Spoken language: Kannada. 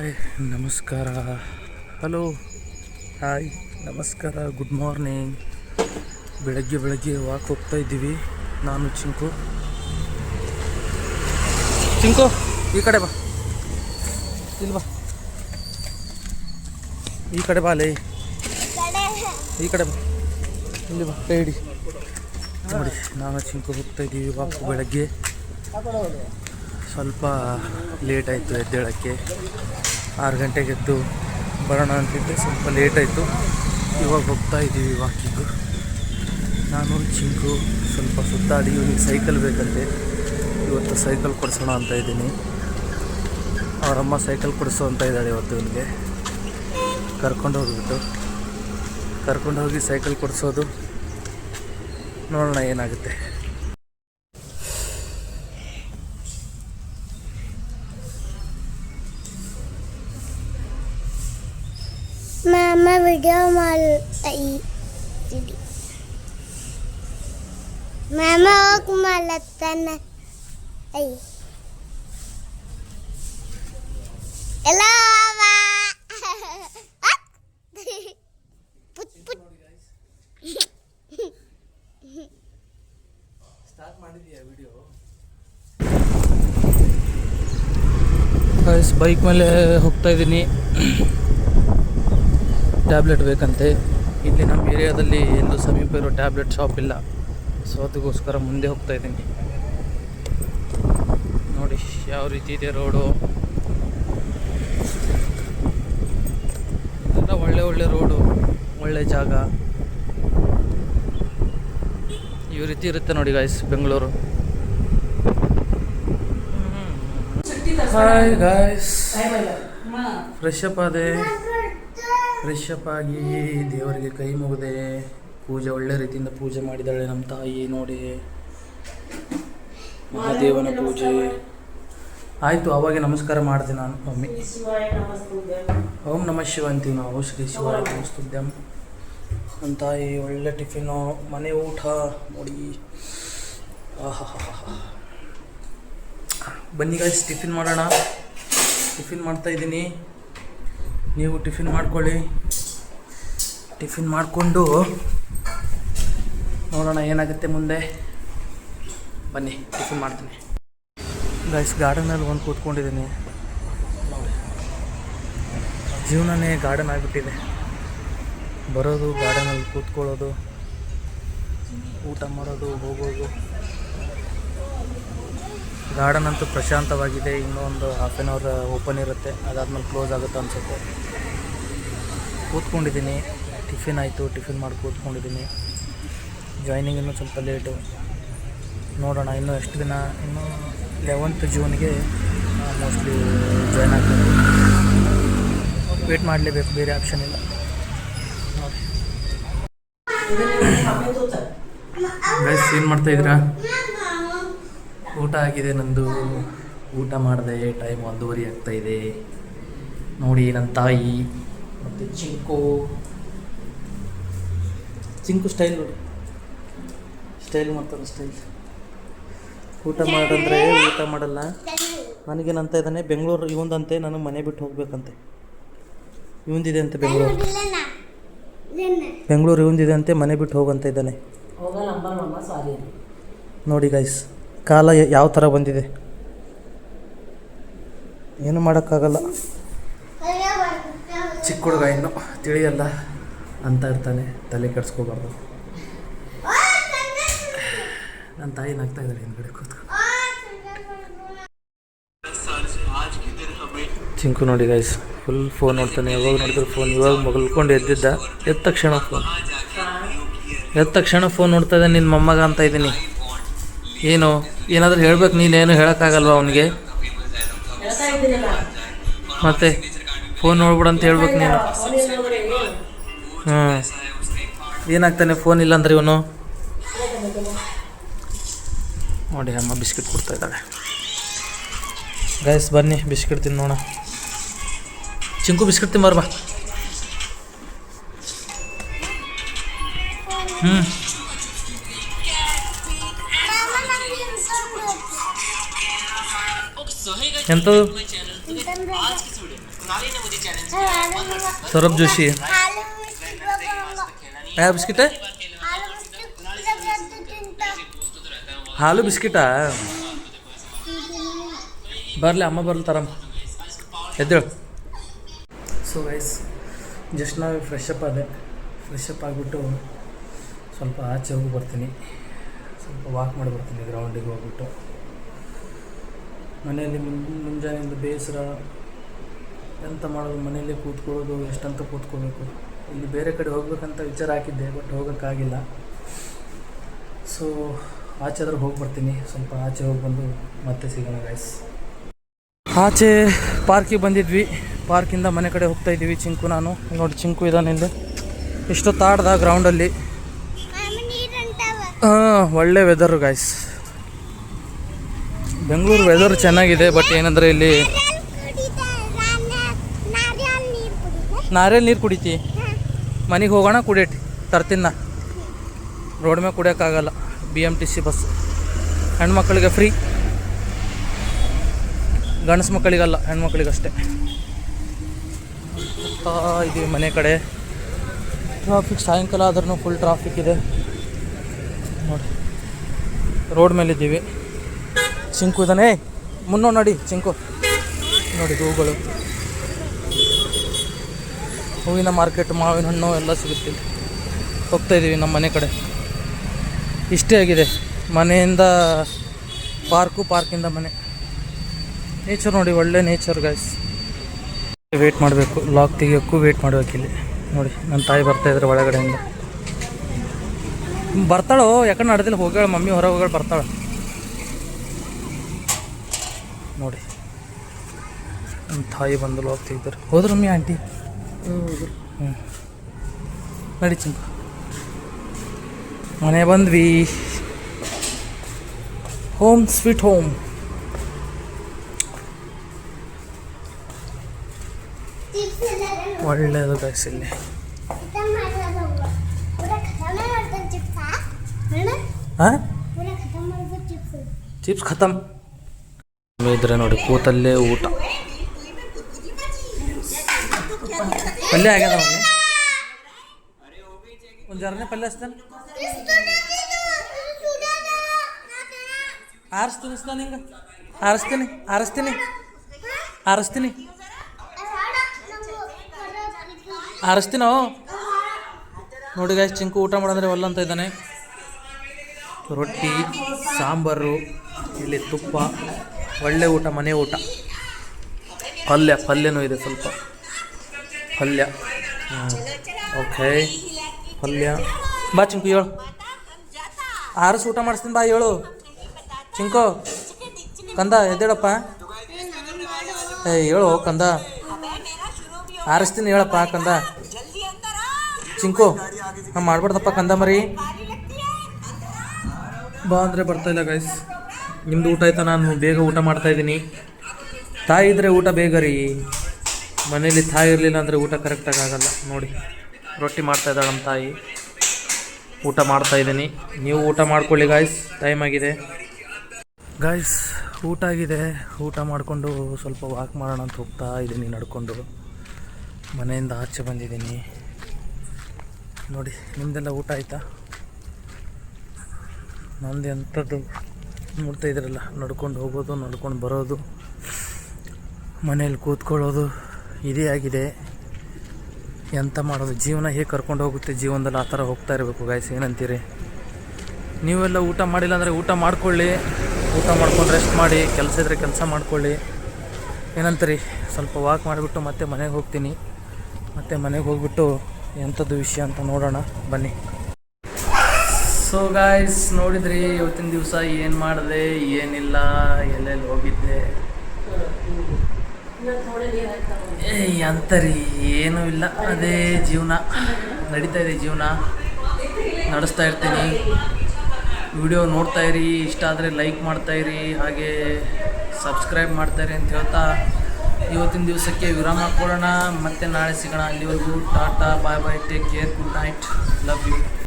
ಹಾಯ್ ನಮಸ್ಕಾರ, ಹಲೋ, ಹಾಯ್ ನಮಸ್ಕಾರ, ಗುಡ್ ಮಾರ್ನಿಂಗ್. ಬೆಳಗ್ಗೆ ವಾಕ್ ಹೋಗ್ತಾ ಇದ್ದೀವಿ. ನಾನು ಚಿಂಕು ಈ ಕಡೆ ಬಾ, ಇಲ್ಲಿ ಬಾ, ಈ ಕಡೆ ಬಾ, ಲೇ ಈ ಕಡೆ ಬಾ, ಇಲ್ಲಿ ಬಾ, ಕೈ ಹಿಡಿ. ನೋಡಿ, ನಾನು ಚಿಂಕು ಹೋಗ್ತಾ ಇದ್ದೀವಿ ವಾಕ್. ಬೆಳಗ್ಗೆ ಸ್ವಲ್ಪ ಲೇಟ್ ಆಯಿತು ಎದ್ದೇಳಕ್ಕೆ. 6 ಗಂಟೆಗೆ ಎದ್ದು ಬರೋಣ ಅಂತಿದ್ದೆ, ಸ್ವಲ್ಪ ಲೇಟ್ ಆಯಿತು. ಇವಾಗ ಹೋಗ್ತಾ ಇದ್ದೀವಿ ವಾಕಿಂಗು. ನಾನು ಚಿಂಕು ಸ್ವಲ್ಪ ಸುತ್ತಾಡಿ. ಇವನಿಗೆ ಸೈಕಲ್ ಬೇಕಂತೆ, ಇವತ್ತು ಸೈಕಲ್ ಕೊಡಿಸೋಣ ಅಂತ ಇದ್ದೀನಿ. ಅವರಮ್ಮ ಸೈಕಲ್ ಕೊಡಿಸೋ ಅಂತ ಇದ್ದಾಳೆ ಇವತ್ತು. ಇವನಿಗೆ ಕರ್ಕೊಂಡು ಹೋಗಿ ಸೈಕಲ್ ಕೊಡಿಸೋದು, ನೋಡೋಣ ಏನಾಗುತ್ತೆ. Mama video malai. Mama aku malatan. Ay. Hello, Mama. Put. Start ಮಾಡಿದೀಯಾ ವಿಡಿಯೋ? ಬೈಕ್ ಮೇಲೆ ಹೋಗ್ತಾ ಇದ್ದೀನಿ. ಟ್ಯಾಬ್ಲೆಟ್ ಬೇಕಂತೆ. ಇಲ್ಲಿ ನಮ್ಮ ಏರಿಯಾದಲ್ಲಿ ಎಲ್ಲೂ ಸಮೀಪ ಇರೋ ಟ್ಯಾಬ್ಲೆಟ್ ಶಾಪ್ ಇಲ್ಲ, ಸೊ ಅದಕ್ಕೋಸ್ಕರ ಮುಂದೆ ಹೋಗ್ತಾ ಇದ್ದೀನಿ. ನೋಡಿ ಯಾವ ರೀತಿ ಇದೆ ರೋಡು. ಎಲ್ಲ ಒಳ್ಳೆ ರೋಡು, ಒಳ್ಳೆ ಜಾಗ. ಈ ರೀತಿ ಇರುತ್ತೆ ನೋಡಿ guys Bengaluru. Hi guys, fresh up ಆಗಿ ದೇವರಿಗೆ ಕೈ ಮುಗಿದೆ. ಪೂಜೆ ಒಳ್ಳೆ ರೀತಿಯಿಂದ ಪೂಜೆ ಮಾಡಿದ್ದಾಳೆ ನಮ್ಮ ತಾಯಿ. ನೋಡಿ, ಮಹಾದೇವನ ಪೂಜೆ ಆಯಿತು. ಅವಾಗೆ ನಮಸ್ಕಾರ ಮಾಡಿದೆ ನಾನು. ಮಮ್ಮಿ ಓಂ ನಮಃ ಶಿವ ಅಂತೀವಿ ನಾವು. ಶ್ರೀ ಶಿವಾಯ ನಮಸ್ತುಭ್ಯಂ. ನಮ್ಮ ತಾಯಿ ಒಳ್ಳೆ ಟಿಫಿನು, ಮನೆ ಊಟ ನೋಡಿ. ಬನ್ನಿ ಗಾಯ್ಸ್, ಟಿಫಿನ್ ಮಾಡೋಣ. ಟಿಫಿನ್ ಮಾಡ್ತಾಯಿದ್ದೀನಿ, ನೀವು ಟಿಫಿನ್ ಮಾಡ್ಕೊಳ್ಳಿ. ಟಿಫಿನ್ ಮಾಡಿಕೊಂಡು ನೋಡೋಣ ಏನಾಗುತ್ತೆ ಮುಂದೆ. ಬನ್ನಿ ಟಿಫಿನ್ ಮಾಡ್ತೀನಿ. ಗಾಯ್ಸ್, ಗಾರ್ಡನಲ್ಲಿ ಒಂದು ಕೂತ್ಕೊಂಡಿದ್ದೀನಿ. ನೋಡಿ, ಜೀವನನೇ ಗಾರ್ಡನ್ ಆಗಿಬಿಟ್ಟಿದೆ. ಬರೋದು ಗಾರ್ಡನಲ್ಲಿ ಕೂತ್ಕೊಳ್ಳೋದು, ಊಟ ಮಾಡೋದು, ಹೋಗೋದು. ಗಾರ್ಡನ್ ಅಂತೂ ಪ್ರಶಾಂತವಾಗಿದೆ. ಇನ್ನೂ ಒಂದು ಹಾಫ್ ಆನ್ ಅವರ್ ಓಪನ್ ಇರುತ್ತೆ, ಅದಾದ್ಮೇಲೆ ಕ್ಲೋಸ್ ಆಗುತ್ತೆ ಅನಿಸುತ್ತೆ. ಕೂತ್ಕೊಂಡಿದ್ದೀನಿ, ಟಿಫಿನ್ ಆಯಿತು. ಟಿಫಿನ್ ಮಾಡಿ ಕೂತ್ಕೊಂಡಿದ್ದೀನಿ. ಜಾಯ್ನಿಂಗ್ ಇನ್ನೂ ಸ್ವಲ್ಪ ಲೇಟು. ನೋಡೋಣ ಇನ್ನೂ ಎಷ್ಟು ದಿನ. ಇನ್ನೂ 11th ಜೂನ್ಗೆ ಮೋಸ್ಟ್ಲಿ ಜಾಯ್ನ್ ಆಗಬೇಕು. ವೇಟ್ ಮಾಡಲೇಬೇಕು, ಬೇರೆ ಆಪ್ಷನ್ ಇಲ್ಲ. ನೋಡಿ ಗೈಸ್, ಏನು ಮಾಡ್ತಾಯಿದ್ದೀರಾ? ಊಟ ಆಗಿದೆ ನಂದು. ಊಟ ಮಾಡಿದೆ, ಟೈಮ್ 1:30 ಆಗ್ತಾಯಿದೆ. ನೋಡಿ ನನ್ನ ತಾಯಿ ಮತ್ತು ಚಿಂಕು ಸ್ಟೈಲ್ ನೋಡಿ, ಸ್ಟೈಲ್ ಮಾಡ್ತಾರೆ. ಊಟ ಮಾಡಂದರೆ ಊಟ ಮಾಡಲ್ಲ. ನನಗೇನಂತ ಇದ್ದಾನೆ, ಬೆಂಗಳೂರು ಇವಂದಂತೆ, ನನಗೆ ಮನೆ ಬಿಟ್ಟು ಹೋಗ್ಬೇಕಂತೆ. ಇವಂದಿದೆ ಅಂತೆ ಬೆಂಗಳೂರು ಇವಂದಿದೆ ಅಂತೆ, ಮನೆ ಬಿಟ್ಟು ಹೋಗಂತ ಇದ್ದಾನೆ. ನೋಡಿ ಗೈಸ್, ಕಾಲ ಯಾವ ಥರ ಬಂದಿದೆ, ಏನು ಮಾಡೋಕ್ಕಾಗಲ್ಲ. ಚಿಕ್ಕ ಹುಡುಗ ಇನ್ನು ತಿಳಿಯಲ್ಲ ಅಂತ ಇರ್ತಾನೆ, ತಲೆ ಕೆಡಿಸ್ಕೋಬಾರ್ದು. ನನ್ನ ತಾಯಿ ನಗ್ತಾ ಇದ್ದಾಳೆ ಹಿಂದ್ಗಡೆ ಕೂತ್ಕೊಂಡು. ಚಿಂಕು ನೋಡಿ ಗೈಸ್, ಫುಲ್ ಫೋನ್ ನೋಡ್ತಾನೆ. ಯಾವಾಗ ನೋಡಿದ್ರು ಫೋನ್. ಇವಾಗ ಮಗಲ್ಕೊಂಡು ಎದ್ದ ತಕ್ಷಣ ಫೋನ್ ನೋಡ್ತಾ ಇದ್ದಾನೆ. ನಿನ್ನ ಮೊಮ್ಮಗ ಅಂತ ಇದ್ದೀನಿ. ಏನು ಏನಾದರೂ ಹೇಳ್ಬೇಕು, ನೀನೇನು ಹೇಳೋಕ್ಕಾಗಲ್ವ ಅವನಿಗೆ? ಮತ್ತೆ ಫೋನ್ ನೋಡ್ಬಿಡಂತ ಹೇಳ್ಬೇಕು ನೀನು. ಏನಾಗ್ತಾನೆ ಫೋನ್ ಇಲ್ಲಾಂದ್ರೆ ಇವನು. ನೋಡಿ, ಅಮ್ಮ ಬಿಸ್ಕಿಟ್ ಕೊಡ್ತಾ ಇದ್ದಾಳೆ. ಗೈಸ್ ಬನ್ನಿ ಬಿಸ್ಕಿಟ್ ತಿನ್ನೋಣ. ಚಿಂಕು ಬಿಸ್ಕಿಟ್ ತಿಂಬಾರ ಬಾ. ಎಂಥದ್ದು ಸೌರಭ್ ಜೋಶಿ ಹಾಲು ಬಿಸ್ಕಿಟ್ ಯಾವ ಬಿಸ್ಕಿಟ ಹಾಲು ಬಿಸ್ಕಿಟ್ ತಿಂತ ಹಾಲು ಬಿಸ್ಕಿಟಾ ಬರಲಿ ಅಮ್ಮ ಬರ್ಲಿ ತರಮ್ಮ ಎದ್ದೇಳು. ಸೊ ಗೈಸ್ ಜಸ್ಟ್ ನಾವು ಫ್ರೆಶ್ ಅಪ್ ಆಗಿಬಿಟ್ಟು ಸ್ವಲ್ಪ ಆಚೆ ಹೋಗಿ ಬರ್ತೀನಿ, ಸ್ವಲ್ಪ ವಾಕ್ ಮಾಡಿ ಬರ್ತೀನಿ ಗ್ರೌಂಡಿಗೆ ಹೋಗ್ಬಿಟ್ಟು. ಮನೆಯಲ್ಲಿ ಮುಂಜಾನೆಯಿಂದ ಬೇಸರ ಎಂತ ಮಾಡೋದು, ಮನೆಯಲ್ಲೇ ಕೂತ್ಕೊಳ್ಳೋದು, ಎಷ್ಟಂತ ಕೂತ್ಕೋಬೇಕು. ಇಲ್ಲಿ ಬೇರೆ ಕಡೆ ಹೋಗ್ಬೇಕಂತ ವಿಚಾರ ಹಾಕಿದ್ದೆ, ಬಟ್ ಹೋಗೋಕ್ಕಾಗಿಲ್ಲ. ಸೊ ಆಚೆ ಆದ್ರೆ ಹೋಗಿ ಬರ್ತೀನಿ, ಸ್ವಲ್ಪ ಆಚೆ ಹೋಗಿ ಬಂದು ಮತ್ತೆ ಸಿಗೋಣ ಗೈಸ್. ಆಚೆ ಪಾರ್ಕಿಗೆ ಬಂದಿದ್ವಿ, ಪಾರ್ಕಿಂದ ಮನೆ ಕಡೆ ಹೋಗ್ತಾ ಇದ್ದೀವಿ. ಚಿಂಕು ನಾನು ನೋಡಿ, ಚಿಂಕು ಇದ್ದಾನೆ ಇಲ್ಲಿ. ಇಷ್ಟೊತ್ತು ಆಡ್ದ ಗ್ರೌಂಡಲ್ಲಿ. ಒಳ್ಳೆ ವೆದರು ಗೈಸ್. ಬೆಂಗಳೂರು ವೆದರ್ ಚೆನ್ನಾಗಿದೆ, ಬಟ್ ಏನಂದರೆ ಇಲ್ಲಿ ನಾರಿಯಲ್ಲಿ ನೀರು ಕುಡಿತಿ. ಮನೆಗೆ ಹೋಗೋಣ ಕುಡಿಯಟಿ ತರ್ತಿನ. ರೋಡ್ ಮೇಲೆ ಕುಡಿಯೋಕ್ಕಾಗಲ್ಲ, BMTC ಬಸ್. ಹೆಣ್ಮಕ್ಳಿಗೆ ಫ್ರೀ, ಗಂಡಸು ಮಕ್ಕಳಿಗಲ್ಲ, ಹೆಣ್ಮಕ್ಳಿಗಷ್ಟೇ. ಇದೀವಿ ಮನೆ ಕಡೆ. ಟ್ರಾಫಿಕ್ ಸಾಯಂಕಾಲ ಆದ್ರೂ ಫುಲ್ ಟ್ರಾಫಿಕ್ ಇದೆ ನೋಡಿ. ರೋಡ್ ಮೇಲಿದ್ದೀವಿ. ಚಿಂಕು ಇದ್ದಾನೆ, ಮುನ್ನೋ ನೋಡಿ ಚಿಂಕು ನೋಡಿ. ಹೂಗಳು, ಹೂವಿನ ಮಾರ್ಕೆಟ್, ಮಾವಿನ ಹಣ್ಣು ಎಲ್ಲ ಸಿಗುತ್ತೆ. ಹೋಗ್ತಾಯಿದ್ದೀವಿ ನಮ್ಮ ಮನೆ ಕಡೆ. ಇಷ್ಟೇ ಆಗಿದೆ, ಮನೆಯಿಂದ ಪಾರ್ಕು, ಪಾರ್ಕಿಂದ ಮನೆ. ನೇಚರ್ ನೋಡಿ, ಒಳ್ಳೆ ನೇಚರ್ ಗೈಸ್. ವೇಟ್ ಮಾಡಬೇಕು, ಲಾಕ್ ತೆಗಿಯೋಕ್ಕೂ ವೇಟ್ ಮಾಡಬೇಕು ಇಲ್ಲಿ ನೋಡಿ. ನನ್ನ ತಾಯಿ ಬರ್ತಾಯಿದ್ರೆ ಒಳಗಡೆಯಿಂದ. ಬರ್ತಾಳೋ ಯಾಕಂದ್ರೆ ನಡೆದಿಲ್ಲ, ಹೋಗ್ಯಾಳ ಮಮ್ಮಿ ಹೊರಗೆ ಹೋಗ್ಯಾಳ, ಬರ್ತಾಳೆ ನೋಡಿ. ನಮ್ಮ ತಾಯಿ ಬಂದು ಲಾಕ್ ತೆಗಿತಾರೆ. ಹೋದ್ರು ಮಮ್ಮಿ ಆಂಟಿ ನಡಿ ಚಿಂಕು. ಮನೆ ಬಂದ್ವಿ. Home sweet home. ಒಳ್ಳೆಯದು ಗೈಸ್ ಇಲ್ಲಿ. ಹಾಂ ಚಿಪ್ಸ್ ಖತಮ್ ಇದ್ರೆ ನೋಡಿ, ಕೂತಲ್ಲೇ ಊಟ. ಪಲ್ಯ ಆಗ್ಯದ ಅವನ್ನೇ ಒಂದು ಜರನೆ ಪಲ್ಯ ಹಚ್ತಾನೆ. ಆರಿಸ್ತೀನಿ ಹಿಂಗೆ, ಆರಿಸ್ತೀನೋ ನೋಡಿ ಗೈಸ್. ಚಿಂಕು ಊಟ ಮಾಡಂದ್ರೆ ಒಲ್ಲ ಅಂತ ಇದ್ದಾನೆ. ರೊಟ್ಟಿ, ಸಾಂಬಾರು, ಇಲ್ಲಿ ತುಪ್ಪ, ಒಳ್ಳೆ ಊಟ, ಮನೆ ಊಟ. ಪಲ್ಯನೂ ಇದೆ, ಸ್ವಲ್ಪ ಪಲ್ಯ. ಓಕೆ, ಪಲ್ಯ. ಬಾ ಚಿಂಕು ಹೇಳು, ಆರಿಸಿ ಊಟ ಮಾಡಿಸ್ತೀನಿ ಬಾ, ಹೇಳು ಚಿಂಕು. ಕಂದ ಎದ್ದೇಳಪ್ಪ, ಹೇಳು ಕಂದ, ಆರಿಸ್ತೀನಿ ಹೇಳಪ್ಪ ಕಂದ. ಚಿಂಕು ಹಾಂ ಮಾಡ್ಬಾರ್ದಪ್ಪ ಕಂದ ಮರಿ. ಬಾ ಅಂದರೆ ಬರ್ತಾಯಿಲ್ಲ ಗೈಸ್. ನಿಮ್ಮದು ಊಟ ಆಯ್ತಾ? ನಾನು ಬೇಗ ಊಟ ಮಾಡ್ತಾಯಿದ್ದೀನಿ. ತಾಯಿ ಇದ್ದರೆ ಊಟ ಬೇಗ ರೀ. ಮನೇಲಿ ತಾಯಿ ಇರಲಿಲ್ಲ ಅಂದರೆ ಊಟ ಕರೆಕ್ಟಾಗಿ ಆಗಲ್ಲ ನೋಡಿ. ರೊಟ್ಟಿ ಮಾಡ್ತಾಯಿದ್ದಾಳೆ ನಮ್ಮ ತಾಯಿ, ಊಟ ಮಾಡ್ತಾಯಿದ್ದೀನಿ. ನೀವು ಊಟ ಮಾಡ್ಕೊಳ್ಳಿ ಗಾಯ್ಸ್, ಟೈಮ್ ಆಗಿದೆ ಗಾಯ್ಸ್. ಊಟ ಆಗಿದೆ, ಊಟ ಮಾಡಿಕೊಂಡು ಸ್ವಲ್ಪ ವಾಕ್ ಮಾಡೋಣ ಅಂತ ಹೋಗ್ತಾ ಇದ್ದೀನಿ ನಡ್ಕೊಂಡು. ಮನೆಯಿಂದ ಆಚೆ ಬಂದಿದ್ದೀನಿ ನೋಡಿ. ನಿಮ್ಮದೆಲ್ಲ ಊಟ ಆಯಿತಾ? ನಮ್ಮದು ಎಂಥದ್ದು ನೋಡ್ತಾ ಇದ್ದೀರಲ್ಲ, ನಡ್ಕೊಂಡು ಹೋಗೋದು, ನಡ್ಕೊಂಡು ಬರೋದು, ಮನೇಲಿ ಕೂತ್ಕೊಳ್ಳೋದು, ಇದೇ ಆಗಿದೆ. ಎಂತ ಮಾಡೋದು, ಜೀವನ ಹೇಗೆ ಕರ್ಕೊಂಡು ಹೋಗುತ್ತೆ, ಜೀವನದಲ್ಲಿ ಆ ಥರ ಹೋಗ್ತಾ ಇರಬೇಕು ಗಾಯ್ಸ್. ಏನಂತೀರಿ? ನೀವೆಲ್ಲ ಊಟ ಮಾಡಿಲ್ಲ ಅಂದರೆ ಊಟ ಮಾಡ್ಕೊಳ್ಳಿ, ಊಟ ಮಾಡ್ಕೊಂಡು ರೆಸ್ಟ್ ಮಾಡಿ, ಕೆಲಸ ಇದ್ದರೆ ಕೆಲಸ ಮಾಡ್ಕೊಳ್ಳಿ. ಏನಂತೀರಿ? ಸ್ವಲ್ಪ ವಾಕ್ ಮಾಡಿಬಿಟ್ಟು ಮತ್ತೆ ಮನೆಗೆ ಹೋಗ್ತೀನಿ. ಮತ್ತು ಮನೆಗೆ ಹೋಗ್ಬಿಟ್ಟು ಎಂಥದ್ದು ವಿಷಯ ಅಂತ ನೋಡೋಣ ಬನ್ನಿ. ಸೊ ಗಾಯ್ಸ್, ನೋಡಿದ್ರಿ ಇವತ್ತಿನ ದಿವಸ ಏನು ಮಾಡಿದೆ, ಏನಿಲ್ಲ, ಎಲ್ಲೆಲ್ಲಿ ಹೋಗಿದ್ದೆ. ಅಂತರಿ ಏನೂ ಇಲ್ಲ, ಅದೇ ಜೀವನ ನಡೀತಾ ಇದೆ. ಜೀವನ ನಡೆಸ್ತಾ ಇರ್ತೀನಿ. ವಿಡಿಯೋ ನೋಡ್ತಾಯಿರಿ, ಇಷ್ಟ ಆದರೆ ಲೈಕ್ ಮಾಡ್ತಾಯಿರಿ, ಹಾಗೆ ಸಬ್ಸ್ಕ್ರೈಬ್ ಮಾಡ್ತಾಯಿರಿ ಅಂತ ಹೇಳ್ತಾ ಇವತ್ತಿನ ದಿವಸಕ್ಕೆ ವಿರಾಮ ಹಾಕ್ಕೊಳ್ಳೋಣ. ಮತ್ತೆ ನಾಳೆ ಸಿಗೋಣ. ಅಲ್ಲಿವರೆಗೂ tata, bye bye, take care, good night, love you.